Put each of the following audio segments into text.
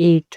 8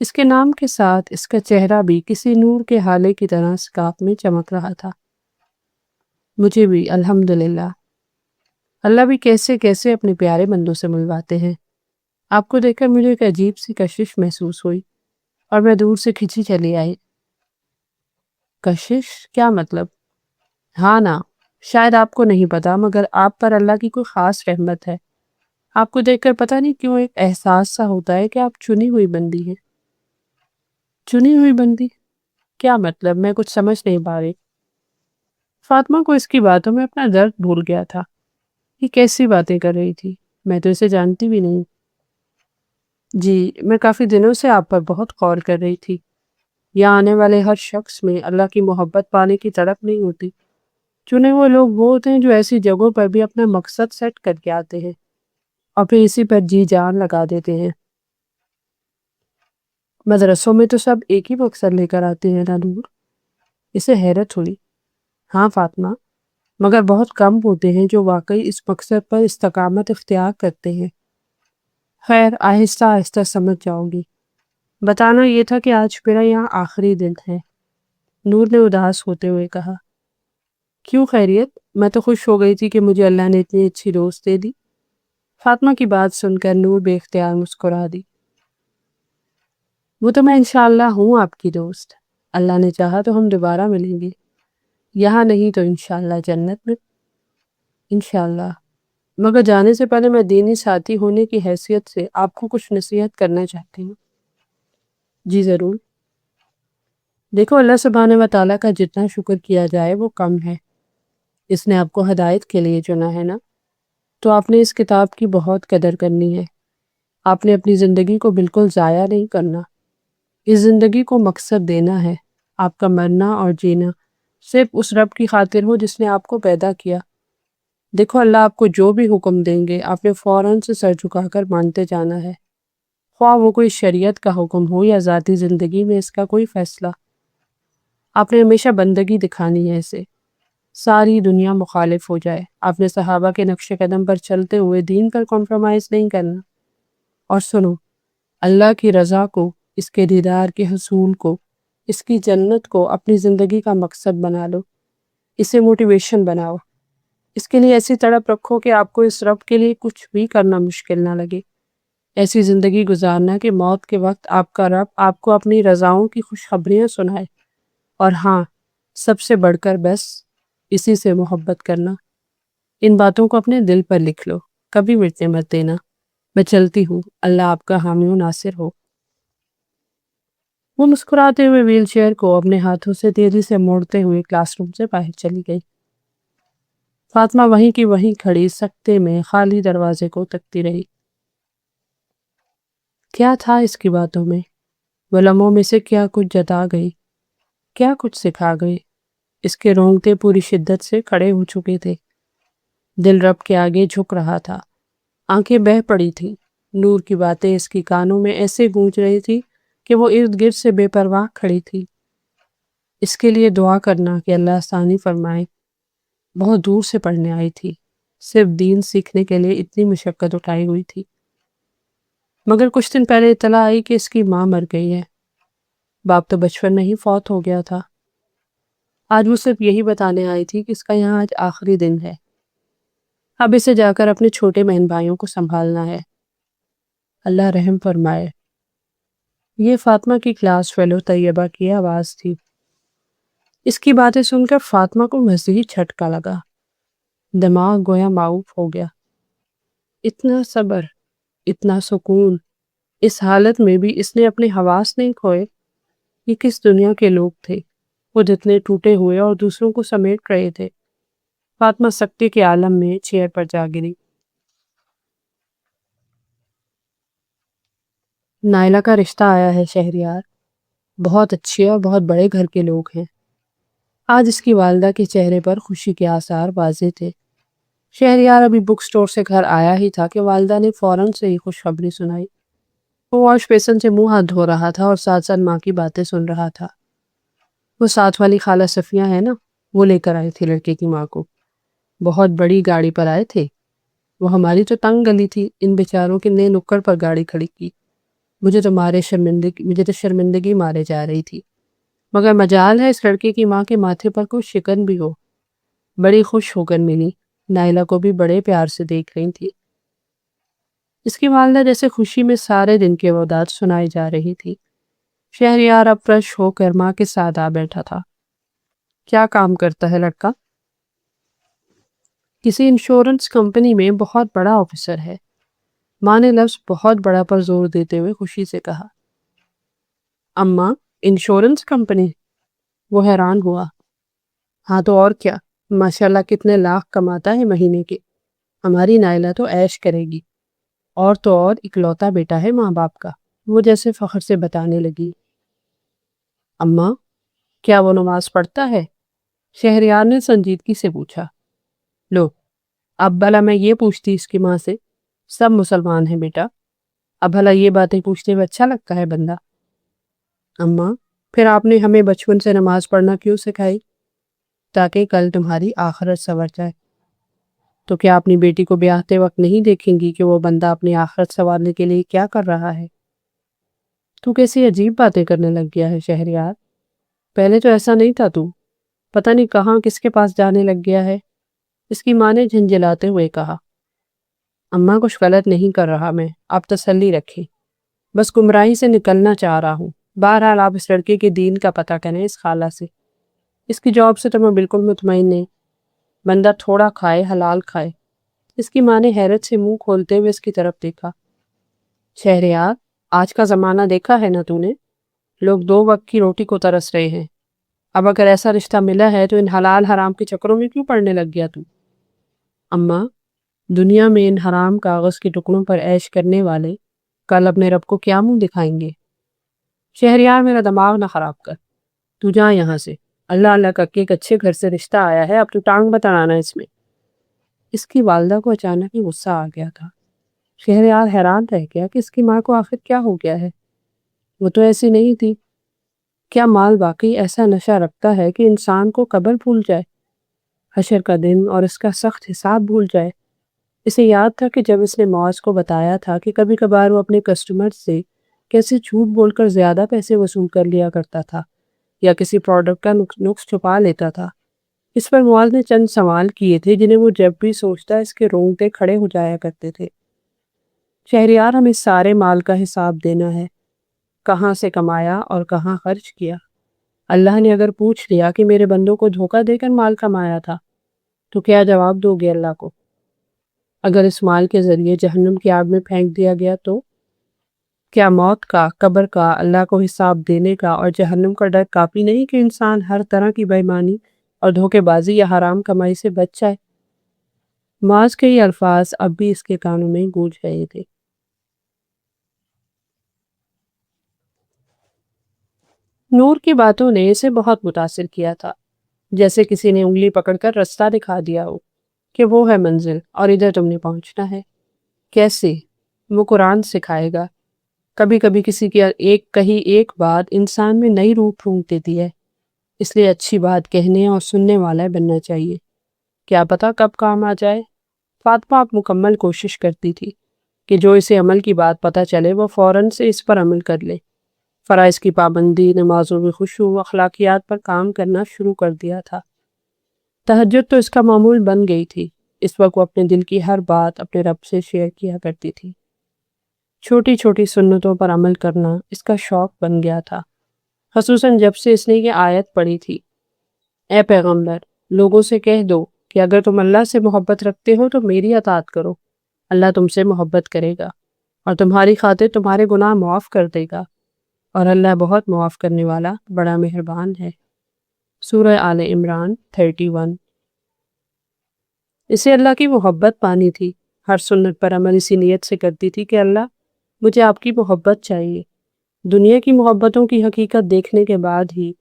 اس کے نام کے ساتھ اس کا چہرہ بھی کسی نور کے ہالے کی طرح سکاف میں چمک رہا تھا۔ مجھے بھی الحمدللہ۔ اللہ بھی کیسے کیسے اپنے پیارے بندوں سے ملواتے ہیں۔ آپ کو دیکھ کر مجھے ایک عجیب سی کشش محسوس ہوئی اور میں دور سے کھنچی چلی آئی۔ کشش؟ کیا مطلب؟ ہاں نا، شاید آپ کو نہیں پتا، مگر آپ پر اللہ کی کوئی خاص رحمت ہے۔ آپ کو دیکھ کر پتہ نہیں کیوں ایک احساس سا ہوتا ہے کہ آپ چنی ہوئی بندی ہیں۔ چنی ہوئی بندی؟ کیا مطلب؟ میں کچھ سمجھ نہیں پا رہی۔ فاطمہ کو اس کی باتوں میں اپنا درد بھول گیا تھا۔ یہ کیسی باتیں کر رہی تھی؟ میں تو اسے جانتی بھی نہیں۔ جی، میں کافی دنوں سے آپ پر بہت غور کر رہی تھی۔ یہاں آنے والے ہر شخص میں اللہ کی محبت پانے کی تڑپ نہیں ہوتی۔ چنے ہوئے لوگ وہ ہوتے ہیں جو ایسی جگہوں پر بھی اپنا مقصد سیٹ کر کے آتے ہیں اور پھر اسی پر جی جان لگا دیتے ہیں۔ مدرسوں میں تو سب ایک ہی مقصد لے کر آتے ہیں نا نور؟ اسے حیرت ہوئی۔ ہاں فاطمہ، مگر بہت کم ہوتے ہیں جو واقعی اس مقصد پر استقامت اختیار کرتے ہیں۔ خیر، آہستہ آہستہ سمجھ جاؤ گی۔ بتانا یہ تھا کہ آج میرا یہاں آخری دن ہے، نور نے اداس ہوتے ہوئے کہا۔ کیوں خیریت؟ میں تو خوش ہو گئی تھی کہ مجھے اللہ نے اتنی اچھی دوست دے دی۔ فاطمہ کی بات سن کر نور بے اختیار مسکرا دی۔ وہ تو میں انشاءاللہ ہوں آپ کی دوست۔ اللہ نے چاہا تو ہم دوبارہ ملیں گے، یہاں نہیں تو انشاءاللہ جنت میں۔ انشاءاللہ۔ مگر جانے سے پہلے میں دینی ساتھی ہونے کی حیثیت سے آپ کو کچھ نصیحت کرنا چاہتی ہوں۔ جی ضرور۔ دیکھو، اللہ سبحانہ و تعالیٰ کا جتنا شکر کیا جائے وہ کم ہے۔ اس نے آپ کو ہدایت کے لیے چنا ہے نا، تو آپ نے اس کتاب کی بہت قدر کرنی ہے۔ آپ نے اپنی زندگی کو بالکل ضائع نہیں کرنا۔ اس زندگی کو مقصد دینا ہے۔ آپ کا مرنا اور جینا صرف اس رب کی خاطر ہو جس نے آپ کو پیدا کیا۔ دیکھو، اللہ آپ کو جو بھی حکم دیں گے آپ نے فوراً سے سر جھکا کر مانتے جانا ہے، خواہ وہ کوئی شریعت کا حکم ہو یا ذاتی زندگی میں اس کا کوئی فیصلہ۔ آپ نے ہمیشہ بندگی دکھانی ہے اسے، ساری دنیا مخالف ہو جائے۔ آپ نے صحابہ کے نقش قدم پر چلتے ہوئے دین پر کمپرومائز نہیں کرنا۔ اور سنو، اللہ کی رضا کو، اس کے دیدار کے حصول کو، اس کی جنت کو اپنی زندگی کا مقصد بنا لو، اسے موٹیویشن بناؤ۔ اس کے لیے ایسی تڑپ رکھو کہ آپ کو اس رب کے لیے کچھ بھی کرنا مشکل نہ لگے۔ ایسی زندگی گزارنا کہ موت کے وقت آپ کا رب آپ کو اپنی رضاؤں کی خوشخبریاں سنائے۔ اور ہاں، سب سے بڑھ کر بس اسی سے محبت کرنا۔ ان باتوں کو اپنے دل پر لکھ لو، کبھی مٹنے مت دینا۔ میں چلتی ہوں، اللہ آپ کا حامی و ناصر ہو۔ وہ مسکراتے ہوئے ویل چیئر کو اپنے ہاتھوں سے تیزی سے موڑتے ہوئے کلاس روم سے باہر چلی گئی۔ فاطمہ وہیں کی وہیں کھڑی سکتے میں خالی دروازے کو تکتی رہی۔ کیا تھا اس کی باتوں میں؟ وہ لمحوں میں سے کیا کچھ جتا گئی، کیا کچھ سکھا گئی۔ اس کے رونگٹے پوری شدت سے کھڑے ہو چکے تھے۔ دل رب کے آگے جھک رہا تھا، آنکھیں بہہ پڑی تھیں۔ نور کی باتیں اس کی کانوں میں ایسے گونج رہی تھی کہ وہ ارد گرد سے بے پرواہ کھڑی تھی۔ اس کے لیے دعا کرنا کہ اللہ آسانی فرمائے۔ بہت دور سے پڑھنے آئی تھی، صرف دین سیکھنے کے لیے اتنی مشقت اٹھائی ہوئی تھی، مگر کچھ دن پہلے اطلاع آئی کہ اس کی ماں مر گئی ہے۔ باپ تو بچپن میں ہی فوت ہو گیا تھا۔ آج وہ صرف یہی بتانے آئی تھی کہ اس کا یہاں آج آخری دن ہے، اب اسے جا کر اپنے چھوٹے بہن بھائیوں کو سنبھالنا ہے۔ اللہ رحم فرمائے۔ یہ فاطمہ کی کلاس فیلو طیبہ کی آواز تھی۔ اس کی باتیں سن کر فاطمہ کو مزید جھٹکا لگا، دماغ گویا معاف ہو گیا۔ اتنا صبر، اتنا سکون، اس حالت میں بھی اس نے اپنے حواس نہیں کھوئے۔ یہ کس دنیا کے لوگ تھے؟ وہ جتنے ٹوٹے ہوئے اور دوسروں کو سمیٹ رہے تھے۔ فاطمہ سکتے کے عالم میں چیئر پر جا گری۔ نائلہ کا رشتہ آیا ہے شہریار، بہت اچھے اور بہت بڑے گھر کے لوگ ہیں۔ آج اس کی والدہ کے چہرے پر خوشی کے آثار واضح تھے۔ شہریار ابھی بک سٹور سے گھر آیا ہی تھا کہ والدہ نے فوراً سے ہی خوشخبری سنائی۔ وہ واش بیسن سے منہ ہاتھ دھو رہا تھا اور ساتھ ساتھ ماں کی باتیں سن رہا تھا۔ وہ ساتھ والی خالہ صفیہ ہے نا، وہ لے کر آئی تھی لڑکے کی ماں کو۔ بہت بڑی گاڑی پر آئے تھے۔ وہ ہماری تو تنگ گلی تھی، ان بیچاروں کے نئے نکڑ پر گاڑی کھڑی کی۔ مجھے تو شرمندگی مارے جا رہی تھی، مگر مجال ہے اس لڑکے کی ماں کے ماتھے پر کوئی شکن بھی ہو۔ بڑی خوش ہو کر ملی، نائلہ کو بھی بڑے پیار سے دیکھ رہی تھی۔ اس کی والدہ جیسے خوشی میں سارے دن کے وداد سنائی جا رہی تھی۔ شہریار اب فرش ہو کر ماں کے ساتھ آ بیٹھا تھا۔ کیا کام کرتا ہے لڑکا؟ کسی انشورنس کمپنی میں بہت بڑا آفیسر ہے۔ ماں نے لفظ بہت بڑا پر زور دیتے ہوئے خوشی سے کہا۔ اماں، انشورنس کمپنی؟ وہ حیران ہوا۔ ہاں تو اور کیا، ماشاءاللہ کتنے لاکھ کماتا ہے مہینے کے۔ ہماری نائلہ تو عیش کرے گی، اور تو اور اکلوتا بیٹا ہے ماں باپ کا، وہ جیسے فخر سے بتانے لگی۔ اماں، کیا وہ نماز پڑھتا ہے؟ شہریار نے سنجیدگی سے پوچھا۔ لو، اب بھلا میں یہ پوچھتی اس کی ماں سے، سب مسلمان ہیں بیٹا، اب بھلا یہ باتیں پوچھتے ہوئے اچھا لگتا ہے بندہ؟ اماں، پھر آپ نے ہمیں بچپن سے نماز پڑھنا کیوں سکھائی؟ تاکہ کل تمہاری آخرت سنور جائے۔ تو کیا اپنی بیٹی کو بیاہتے وقت نہیں دیکھیں گی کہ وہ بندہ اپنی آخرت سنوارنے کے لیے کیا کر رہا ہے؟ تو کیسی عجیب باتیں کرنے لگ گیا ہے شہریار، پہلے تو ایسا نہیں تھا تو، پتہ نہیں کہاں کس کے پاس جانے لگ گیا ہے۔ اس کی ماں نے جھنجھلاتے ہوئے کہا۔ اماں، کچھ غلط نہیں کر رہا میں، آپ تسلی رکھیں، بس گمراہی سے نکلنا چاہ رہا ہوں۔ بہرحال آپ اس لڑکے کے دین کا پتہ کریں اس خالہ سے، اس کی جاب سے تو میں بالکل مطمئن نہیں، بندہ تھوڑا کھائے حلال کھائے۔ اس کی ماں نے حیرت سے منہ کھولتے ہوئے اس کی طرف دیکھا۔ شہریار، آج کا زمانہ دیکھا ہے نا تو نے، لوگ 2 وقت کی روٹی کو ترس رہے ہیں، اب اگر ایسا رشتہ ملا ہے تو ان حلال حرام کے چکروں میں کیوں پڑنے لگ گیا تو؟ اماں، دنیا میں ان حرام کاغذ کے ٹکڑوں پر عیش کرنے والے کل اپنے رب کو کیا منہ دکھائیں گے؟ شہریار، میرا دماغ نہ خراب کر، تو جا یہاں سے، اللہ اللہ کر کے ایک اچھے گھر سے رشتہ آیا ہے، اب تو ٹانگ مت اڑانا اس میں۔ اس کی والدہ کو اچانک ہی غصہ آ گیا تھا۔ شہریار حیران رہ گیا کہ اس کی ماں کو آخر کیا ہو گیا ہے، وہ تو ایسی نہیں تھی۔ کیا مال واقعی ایسا نشہ رکھتا ہے کہ انسان کو قبر بھول جائے، حشر کا دن اور اس کا سخت حساب بھول جائے؟ اسے یاد تھا کہ جب اس نے معاذ کو بتایا تھا کہ کبھی کبھار وہ اپنے کسٹمر سے کیسے جھوٹ بول کر زیادہ پیسے وصول کر لیا کرتا تھا یا کسی پروڈکٹ کا نقص چھپا لیتا تھا، اس پر معاذ نے چند سوال کیے تھے جنہیں وہ جب بھی سوچتا اس کے رونگٹے کھڑے ہو جایا کرتے تھے۔ شہریار، ہمیں سارے مال کا حساب دینا ہے، کہاں سے کمایا اور کہاں خرچ کیا۔ اللہ نے اگر پوچھ لیا کہ میرے بندوں کو دھوکہ دے کر مال کمایا تھا تو کیا جواب دو گے اللہ کو؟ اگر اس مال کے ذریعے جہنم کی آگ میں پھینک دیا گیا تو کیا موت کا، قبر کا، اللہ کو حساب دینے کا اور جہنم کا ڈر کافی نہیں کہ انسان ہر طرح کی بے ایمانی اور دھوکے بازی یا حرام کمائی سے بچ جائے؟ معاذ کے یہ الفاظ اب بھی اس کے کانوں میں گونج رہے تھے۔ نور کی باتوں نے اسے بہت متاثر کیا تھا، جیسے کسی نے انگلی پکڑ کر رستہ دکھا دیا ہو کہ وہ ہے منزل اور ادھر تم نے پہنچنا ہے۔ کیسے؟ وہ قرآن سکھائے گا۔ کبھی کبھی کسی کی ایک بات انسان میں نئی روح پھونک دیتی ہے، اس لیے اچھی بات کہنے اور سننے والا بننا چاہیے، کیا پتہ کب کام آ جائے۔ فاطمہ اب مکمل کوشش کرتی تھی کہ جو اسے عمل کی بات پتہ چلے وہ فوراً سے اس پر عمل کر لے۔ فرائض کی پابندی، نمازوں میں خشوع، اخلاقیات پر کام کرنا شروع کر دیا تھا۔ تہجد تو اس کا معمول بن گئی تھی، اس وقت وہ اپنے دل کی ہر بات اپنے رب سے شیئر کیا کرتی تھی۔ چھوٹی چھوٹی سنتوں پر عمل کرنا اس کا شوق بن گیا تھا، خصوصاً جب سے اس نے یہ آیت پڑھی تھی، اے پیغمبر، لوگوں سے کہہ دو کہ اگر تم اللہ سے محبت رکھتے ہو تو میری اطاعت کرو، اللہ تم سے محبت کرے گا اور تمہاری خاطر تمہارے گناہ معاف کر دے گا، اور اللہ بہت معاف کرنے والا بڑا مہربان ہے۔ سورہ آل عمران 31۔ اسے اللہ کی محبت پانی تھی، ہر سنت پر عمل اسی نیت سے کرتی تھی کہ اللہ مجھے آپ کی محبت چاہیے۔ دنیا کی محبتوں کی حقیقت دیکھنے کے بعد ہی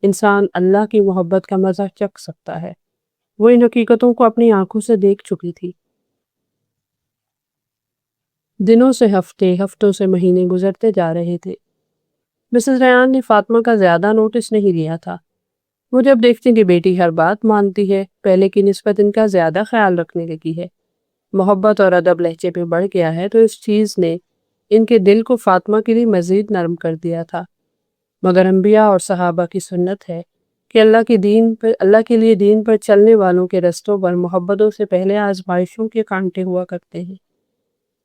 انسان اللہ کی محبت کا مزہ چکھ سکتا ہے۔ وہ ان حقیقتوں کو اپنی آنکھوں سے دیکھ چکی تھی۔ دنوں سے ہفتے، ہفتوں سے مہینے گزرتے جا رہے تھے۔ مسز ریان نے فاطمہ کا زیادہ نوٹس نہیں لیا تھا۔ وہ جب دیکھتی کہ بیٹی ہر بات مانتی ہے، پہلے کی نسبت ان کا زیادہ خیال رکھنے لگی ہے، محبت اور ادب لہجے پہ بڑھ گیا ہے، تو اس چیز نے ان کے دل کو فاطمہ کے لیے مزید نرم کر دیا تھا، مگر انبیاء اور صحابہ کی سنت ہے کہ اللہ کے لیے دین پر چلنے والوں کے رستوں پر محبتوں سے پہلے آزمائشوں کے کانٹے ہوا کرتے ہیں،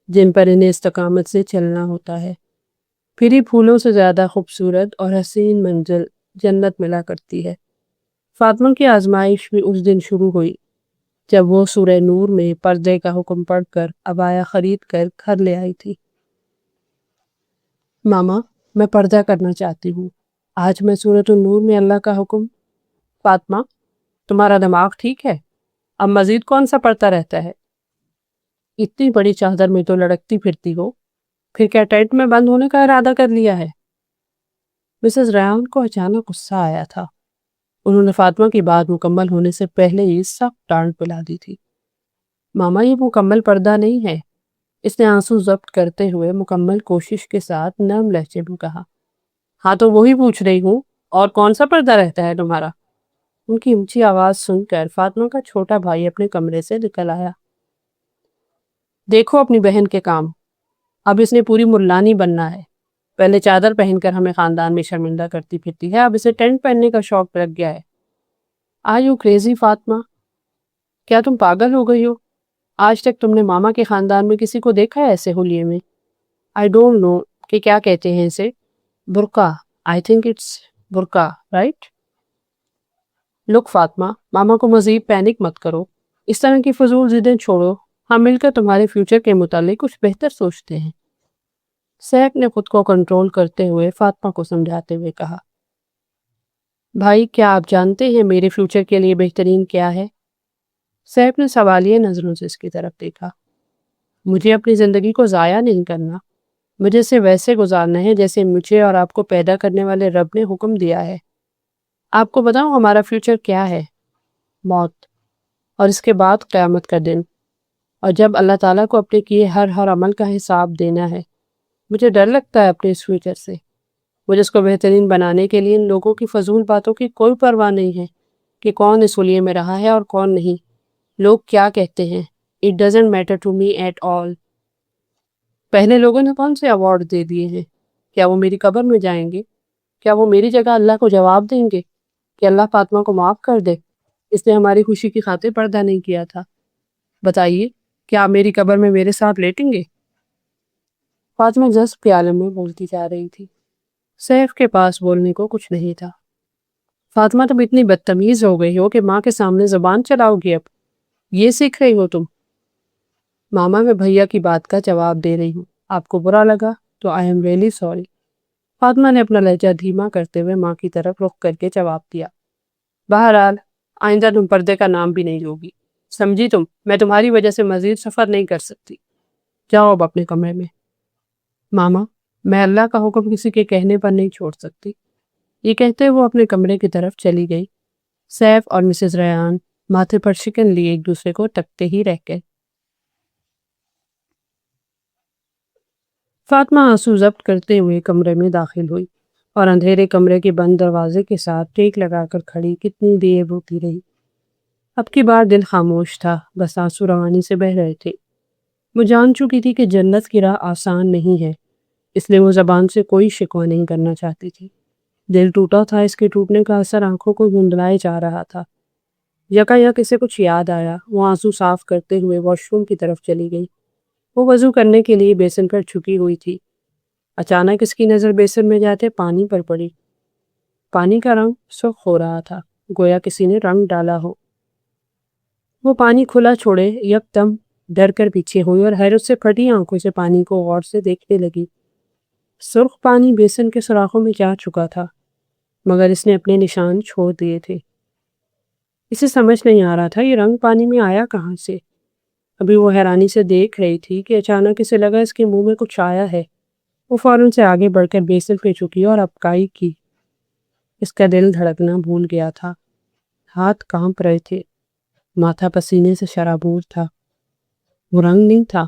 جن پر انہیں استقامت سے چلنا ہوتا ہے۔ پھر ہی پھولوں سے زیادہ خوبصورت اور حسین منزل جنت ملا کرتی ہے۔ فاطمہ کی آزمائش بھی اس دن شروع ہوئی جب وہ سورہ نور میں پردے کا حکم پڑھ کر عبایا خرید کر گھر لے آئی تھی۔ ماما، میں پردہ کرنا چاہتی ہوں، آج میں سورۃ النور میں اللہ کا حکم۔ فاطمہ، تمہارا دماغ ٹھیک ہے؟ اب مزید کون سا پڑھتا رہتا ہے؟ اتنی بڑی چادر میں تو لڑکتی پھرتی ہو، پھر کیا ٹینٹ میں بند ہونے کا ارادہ کر لیا ہے؟ مسز ریان کو اچانک غصہ آیا تھا۔ انہوں نے فاطمہ کی بات مکمل ہونے سے پہلے ہی سخت ڈانٹ پلا دی تھی۔ ماما، یہ مکمل پردہ نہیں ہے، اس نے آنسو ضبط کرتے ہوئے مکمل کوشش کے ساتھ نرم لہجے میں کہا۔ ہاں تو وہی پوچھ رہی ہوں، اور کون سا پردہ رہتا ہے تمہارا؟ ان کی اونچی آواز سن کر فاطمہ کا چھوٹا بھائی اپنے کمرے سے نکل آیا۔ دیکھو اپنی بہن کے کام، اب اس نے پوری ملانی بننا ہے۔ پہلے چادر پہن کر ہمیں خاندان میں شرمندہ کرتی پھرتی ہے، اب اسے ٹینٹ پہننے کا شوق لگ گیا ہے۔ Are you crazy Fatima? کیا تم پاگل ہو گئی ہو؟ آج تک تم نے ماما کے خاندان میں کسی کو دیکھا ہے ایسے ہولیے میں؟ آئی ڈونٹ نو کہ کیا کہتے ہیں اسے، برقع، آئی تھنک اٹس برقع، رائٹ؟ لک فاطمہ، ماما کو مزید پینک مت کرو، اس طرح کی فضول ضدیں چھوڑو، ہم مل کر تمہارے فیوچر کے متعلق کچھ بہتر سوچتے ہیں۔ سیف نے خود کو کنٹرول کرتے ہوئے فاطمہ کو سمجھاتے ہوئے کہا۔ بھائی، کیا آپ جانتے ہیں میرے فیوچر کے لیے بہترین کیا ہے؟ سیف نے سوالیہ نظروں سے اس کی طرف دیکھا۔ مجھے اپنی زندگی کو ضائع نہیں کرنا، مجھے اسے ویسے گزارنا ہے جیسے مجھے اور آپ کو پیدا کرنے والے رب نے حکم دیا ہے۔ آپ کو بتاؤں ہمارا فیوچر کیا ہے؟ موت، اور اس کے بعد قیامت کا دن، اور جب اللہ تعالیٰ کو اپنے کیے ہر عمل کا حساب دینا ہے۔ مجھے ڈر لگتا ہے اپنے اس فیوچر سے۔ مجھے اس کو بہترین بنانے کے لیے ان لوگوں کی فضول باتوں کی کوئی پرواہ نہیں ہے کہ کون اس حلیے میں رہا ہے اور کون نہیں، لوگ کیا کہتے ہیں، it doesn't matter to me at all. پہلے لوگوں نے کون سے ایوارڈ دے دیے ہیں؟ کیا وہ میری قبر میں جائیں گے؟ کیا وہ میری جگہ اللہ کو جواب دیں گے کہ اللہ فاطمہ کو معاف کر دے، اس نے ہماری خوشی کی خاطر پردہ نہیں کیا تھا؟ بتائیے، کیا آپ میری قبر میں میرے ساتھ لیٹیں گے؟ فاطمہ جذب کے عالم میں بولتی جا رہی تھی۔ سیف کے پاس بولنے کو کچھ نہیں تھا۔ فاطمہ، تم اتنی بدتمیز ہو گئی ہو کہ ماں کے سامنے زبان چلاؤ گی؟ اب یہ سیکھ رہی ہو تم؟ ماما، میں بھیا کی بات کا جواب دے رہی ہوں، آپ کو برا لگا تو I am really sorry. Fatima نے اپنا لہجہ دھیما کرتے ہوئے ماں کی طرف رخ کر کے جواب دیا۔ بہرحال آئندہ تم پردے کا نام بھی نہیں لوگی، سمجھی تم؟ میں تمہاری وجہ سے مزید سفر نہیں کر سکتی۔ جاؤ اب اپنے کمرے میں۔ ماما، میں اللہ کا حکم کسی کے کہنے پر نہیں چھوڑ سکتی۔ یہ کہتے وہ اپنے کمرے کی طرف چلی گئی۔ سیف اور مسز ریان ماتھے پر شکن لیے ایک دوسرے کو تکتے ہی رہ گئے۔ فاطمہ آنسو ضبط کرتے ہوئے کمرے میں داخل ہوئی اور اندھیرے کمرے کے بند دروازے کے ساتھ ٹیک لگا کر کھڑی کتنی دیر روتی رہی۔ اب کی بار دل خاموش تھا، بس آنسو روانی سے بہہ رہے تھے۔ وہ جان چکی تھی کہ جنت کی راہ آسان نہیں ہے، اس لیے وہ زبان سے کوئی شکوہ نہیں کرنا چاہتی تھی۔ دل ٹوٹا تھا، اس کے ٹوٹنے کا اثر آنکھوں کو دھندلائے جا رہا تھا۔ یکایک اسے کچھ یاد آیا، وہ آنسو صاف کرتے ہوئے واش روم کی طرف چلی گئی۔ وہ وضو کرنے کے لیے بیسن پر جھکی ہوئی تھی۔ اچانک اس کی نظر بیسن میں جاتے پانی پر پڑی۔ پانی کا رنگ سرخ ہو رہا تھا، گویا کسی نے رنگ ڈالا ہو۔ وہ پانی کھلا چھوڑے یکدم ڈر کر پیچھے ہوئی اور حیرت سے پھٹی آنکھوں سے پانی کو غور سے دیکھنے لگی۔ سرخ پانی بیسن کے سوراخوں میں جا چکا تھا، مگر اس نے اپنے نشان چھوڑ دیے تھے۔ اسے سمجھ نہیں آ رہا تھا یہ رنگ پانی میں آیا کہاں سے۔ ابھی وہ حیرانی سے دیکھ رہی تھی کہ اچانک اسے لگا اس کے منہ میں کچھ آیا ہے۔ وہ فوراً سے آگے بڑھ کر بیسن پہ جھکی اور ابکائی کی۔ اس کا دل دھڑکنا بھول گیا تھا، ہاتھ کانپ رہے تھے، ماتھا پسینے سے شرابور تھا۔ وہ رنگ نہیں تھا،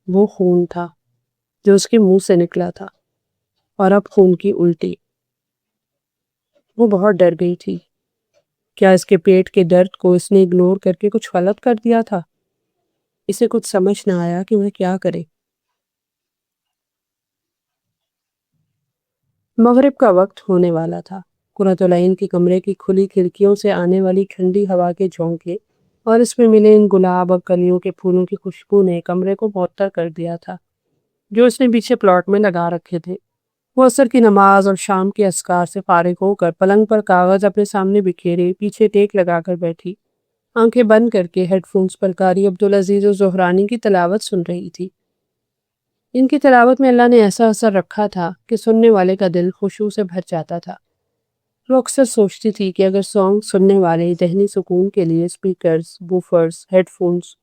وہ خون تھا جو اس کے منہ سے نکلا تھا، اور اب خون کی الٹی۔ وہ بہت ڈر گئی تھی۔ کیا اس کے پیٹ کے درد کو اس نے اگنور کر کے کچھ غلط کر دیا تھا؟ اسے کچھ سمجھ نہ آیا کہ وہ کیا کرے۔ مغرب کا وقت ہونے والا تھا۔ قرۃ العین کے کمرے کی کھلی کھڑکیوں سے آنے والی ٹھنڈی ہوا کے جھونکے اور اس میں ملے ان گلاب اور کلیوں کے پھولوں کی خوشبو نے کمرے کو معطر کر دیا تھا جو اس نے پیچھے پلاٹ میں لگا رکھے تھے۔ وہ عصر کی نماز اور شام کے اذکار سے فارغ ہو کر پلنگ پر کاغذ اپنے سامنے بکھیرے پیچھے ٹیک لگا کر بیٹھی، آنکھیں بند کر کے ہیڈ فونز پر قاری عبدالعزیز الزہرانی کی تلاوت سن رہی تھی۔ ان کی تلاوت میں اللہ نے ایسا اثر رکھا تھا کہ سننے والے کا دل خشوع سے بھر جاتا تھا۔ وہ اکثر سوچتی تھی کہ اگر سانگ سننے والے ذہنی سکون کے لیے اسپیکرز، بوفرز، ہیڈ فونز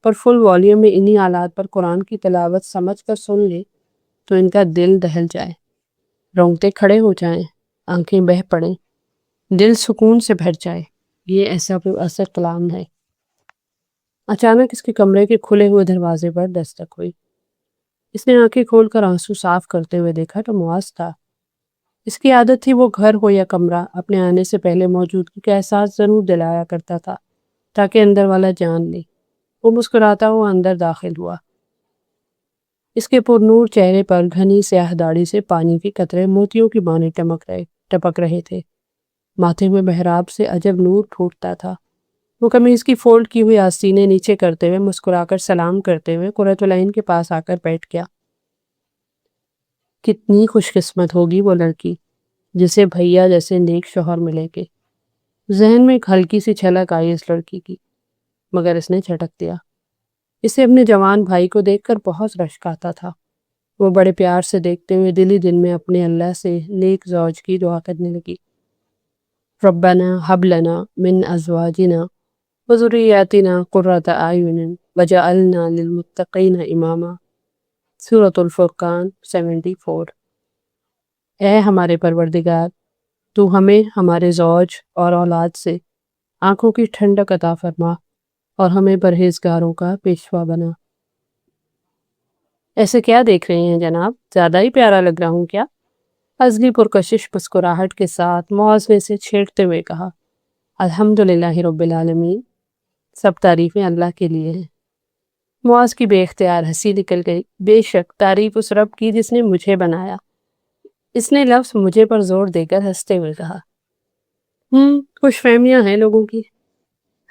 پر فل والیوم میں انہی آلات پر قرآن کی تلاوت سمجھ کر سن لے تو ان کا دل دہل جائے، رونگٹے کھڑے ہو جائیں، آنکھیں بہہ پڑیں، دل سکون سے بھر جائے۔ یہ ایسا پر اثر کلام ہے۔ اچانک اس کے کمرے کے کھلے ہوئے دروازے پر دستک ہوئی۔ اس نے آنکھیں کھول کر آنسو صاف کرتے ہوئے دیکھا تو معاذ تھا۔ اس کی عادت تھی وہ گھر ہو یا کمرہ اپنے آنے سے پہلے موجودگی کا احساس ضرور دلایا کرتا تھا تاکہ اندر والا جان لے۔ وہ مسکراتا ہوا اندر داخل ہوا۔ اس کے پرنور چہرے پر گھنی سیاہ داڑھی سے پانی کے قطرے موتیوں کی مانند ٹپک رہے تھے۔ ماتھے میں محراب سے عجب نور پھوٹتا تھا۔ وہ قمیض کی فولڈ کی ہوئی آستینیں نیچے کرتے ہوئے مسکرا کر سلام کرتے ہوئے قرۃ العین کے پاس آ کر بیٹھ گیا۔ کتنی خوش قسمت ہوگی وہ لڑکی جسے بھیا جیسے نیک شوہر ملے گے۔ ذہن میں ایک ہلکی سی چھلک آئی اس لڑکی کی، مگر اس نے جھٹک دیا۔ اسے اپنے جوان بھائی کو دیکھ کر بہت رشک آتا تھا۔ وہ بڑے پیار سے دیکھتے ہوئے دل ہی دل میں اپنے اللہ سے نیک زوج کی دعا کرنے لگی۔ ربنا ہب لنا من ازواجنا وذریاتنا قرۃ اعین وجعلنا للمتقین اماما۔ سورۃ الفرقان 74۔ اے ہمارے پروردگار، تو ہمیں ہمارے زوج اور اولاد سے آنکھوں کی ٹھنڈک عطا فرما اور ہمیں پرہیزگاروں کا پیشوا بنا۔ ایسے کیا دیکھ رہے ہیں جناب؟ زیادہ ہی پیارا لگ رہا ہوں کیا؟ ازلی پرکشش مسکراہٹ کے ساتھ معاذ نے سے چھیڑتے ہوئے کہا۔ الحمدللہ رب العالمین، سب تعریفیں اللہ کے لیے ہیں۔ معاذ کی بے اختیار ہنسی نکل گئی۔ بے شک تعریف اس رب کی جس نے مجھے بنایا۔ اس نے لفظ مجھے پر زور دے کر ہنستے ہوئے کہا۔ خوش فہمیاں ہیں لوگوں کی۔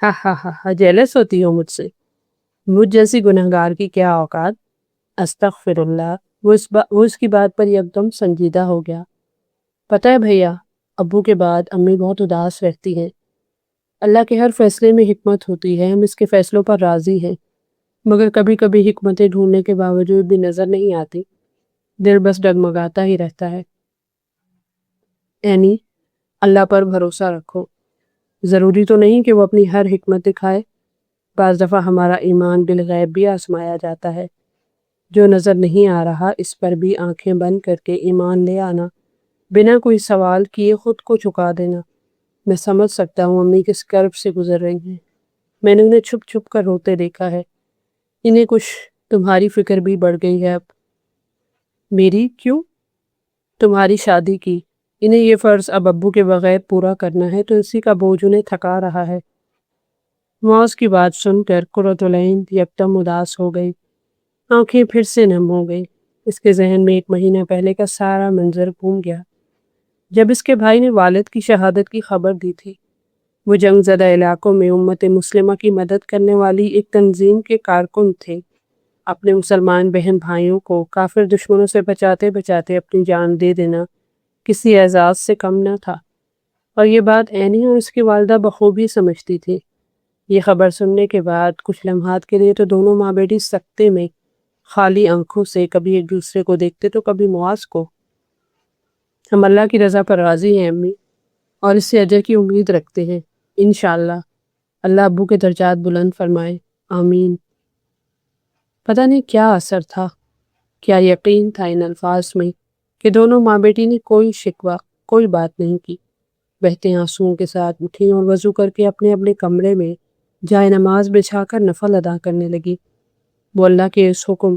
ہاں ہاں ہاں ہاں، جیلس ہوتی ہو مجھ سے؟ مجھ جیسی گنہگار کی کیا اوقات؟ استغفر اللہ۔ وہ اس کی بات پر ایک دم سنجیدہ ہو گیا۔ پتہ ہے بھیا، ابو کے بعد امی بہت اداس رہتی ہیں۔ اللہ کے ہر فیصلے میں حکمت ہوتی ہے، ہم اس کے فیصلوں پر راضی ہیں، مگر کبھی کبھی حکمتیں ڈھونڈنے کے باوجود بھی نظر نہیں آتی، دل بس ڈگمگاتا ہی رہتا ہے۔ اینی، اللہ پر بھروسہ رکھو، ضروری تو نہیں کہ وہ اپنی ہر حکمت دکھائے، بعض دفعہ ہمارا ایمان بالغیب بھی آزمایا جاتا ہے۔ جو نظر نہیں آ رہا اس پر بھی آنکھیں بند کر کے ایمان لے آنا، بنا کوئی سوال کیے خود کو چکا دینا۔ میں سمجھ سکتا ہوں امی کس کرب سے گزر رہی ہیں، میں نے انہیں چھپ چھپ کر روتے دیکھا ہے، انہیں کچھ تمہاری فکر بھی بڑھ گئی ہے اب۔ میری کیوں؟ تمہاری شادی کی۔ انہیں یہ فرض اب ابو کے بغیر پورا کرنا ہے تو اسی کا بوجھ انہیں تھکا رہا ہے۔ معاذ کی بات سن کر قرۃ العین یکدم اداس ہو گئی، آنکھیں پھر سے نم ہو گئی۔ اس کے ذہن میں 1 مہینہ پہلے کا سارا منظر گھوم گیا جب اس کے بھائی نے والد کی شہادت کی خبر دی تھی۔ وہ جنگ زدہ علاقوں میں امت مسلمہ کی مدد کرنے والی ایک تنظیم کے کارکن تھے۔ اپنے مسلمان بہن بھائیوں کو کافر دشمنوں سے بچاتے بچاتے اپنی جان دے دینا کسی اعزاز سے کم نہ تھا، اور یہ بات عینی اور اس کی والدہ بخوبی سمجھتی تھی۔ یہ خبر سننے کے بعد کچھ لمحات کے لیے تو دونوں ماں بیٹی سکتے میں خالی آنکھوں سے کبھی ایک دوسرے کو دیکھتے تو کبھی معاذ کو۔ ہم اللہ کی رضا پر راضی ہیں امی، اور اس سے اجر کی امید رکھتے ہیں، انشاءاللہ۔ اللہ ابو کے درجات بلند فرمائے، آمین۔ پتہ نہیں کیا اثر تھا، کیا یقین تھا ان الفاظ میں کہ دونوں ماں بیٹی نے کوئی شکوہ، کوئی بات نہیں کی۔ بہتے آنسوؤں کے ساتھ اٹھی اور وضو کر کے اپنے اپنے کمرے میں جائے نماز بچھا کر نفل ادا کرنے لگی۔ وہ اللہ کے اس حکم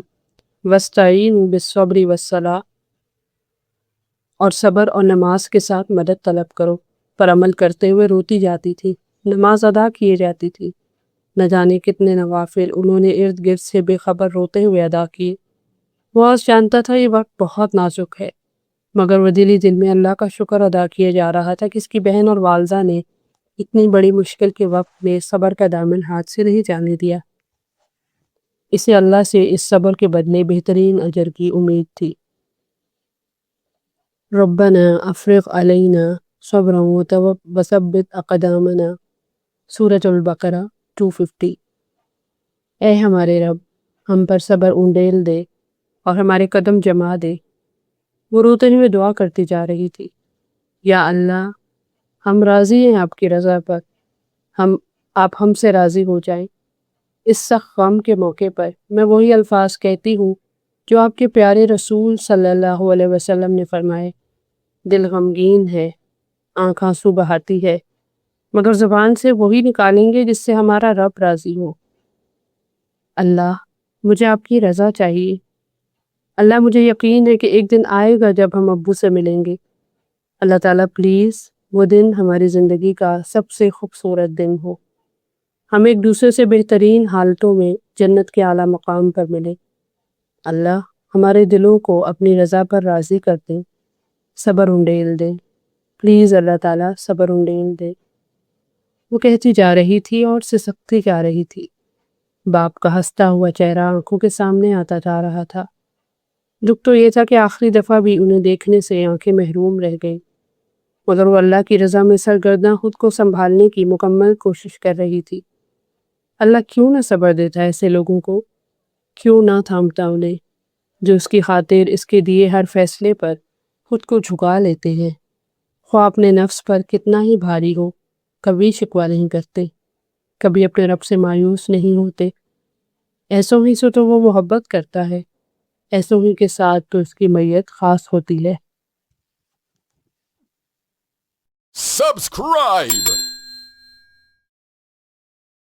وَاسْتَعِینُوا بِالصَّبْرِ وَالصَّلَاةِ اور صبر اور نماز کے ساتھ مدد طلب کرو پر عمل کرتے ہوئے روتی جاتی تھی، نماز ادا کیے جاتی تھی۔ نہ جانے کتنے نوافل انہوں نے ارد گرد سے بے خبر روتے ہوئے ادا کیے۔ معاذ جانتا تھا یہ وقت بہت نازک ہے، مگر وہ دل ہی دل میں اللہ کا شکر ادا کیا جا رہا تھا کہ اس کی بہن اور والدہ نے اتنی بڑی مشکل کے وقت میں صبر کا دامن ہاتھ سے نہیں جانے دیا۔ اسے اللہ سے اس صبر کے بدلے بہترین اجر کی امید تھی۔ ربنا افرغ علینا صبرا وثبت اقدامنا، سورۃ البقرہ 250۔ اے ہمارے رب، ہم پر صبر انڈیل دے اور ہمارے قدم جما دے۔ وہ روتے ہوئے دعا کرتی جا رہی تھی، یا اللہ، ہم راضی ہیں آپ کی رضا پر، آپ ہم سے راضی ہو جائیں۔ اس سخت غم کے موقع پر میں وہی الفاظ کہتی ہوں جو آپ کے پیارے رسول صلی اللہ علیہ وسلم نے فرمائے، دل غمگین ہے، آنکھ آنسو بہاتی ہے، مگر زبان سے وہی نکالیں گے جس سے ہمارا رب راضی ہو۔ اللہ، مجھے آپ کی رضا چاہیے۔ اللہ، مجھے یقین ہے کہ ایک دن آئے گا جب ہم ابو سے ملیں گے۔ اللہ تعالیٰ پلیز وہ دن ہماری زندگی کا سب سے خوبصورت دن ہو، ہم ایک دوسرے سے بہترین حالتوں میں جنت کے اعلیٰ مقام پر ملیں۔ اللہ، ہمارے دلوں کو اپنی رضا پر راضی کر دیں، صبر انڈیل دیں، پلیز اللہ تعالیٰ صبر انڈیل دیں۔ وہ کہتی جا رہی تھی اور سسکتی جا رہی تھی۔ باپ کا ہنستا ہوا چہرہ آنکھوں کے سامنے آتا جا رہا تھا۔ دکھ تو یہ تھا کہ آخری دفعہ بھی انہیں دیکھنے سے آنکھیں محروم رہ گئیں، مگر وہ اللہ کی رضا میں سرگرداں خود کو سنبھالنے کی مکمل کوشش کر رہی تھی۔ اللہ کیوں نہ صبر دیتا ایسے لوگوں کو، کیوں نہ تھامتا انہیں، جو اس کی خاطر اس کے دیے ہر فیصلے پر خود کو جھکا لیتے ہیں، خواہ اپنے نفس پر کتنا ہی بھاری ہو، کبھی شکوہ نہیں کرتے، کبھی اپنے رب سے مایوس نہیں ہوتے۔ ایسوں ہی سے تو وہ محبت کرتا ہے، ایسوں ہی کے ساتھ تو اس کی میت خاص ہوتی ہے۔ Subscribe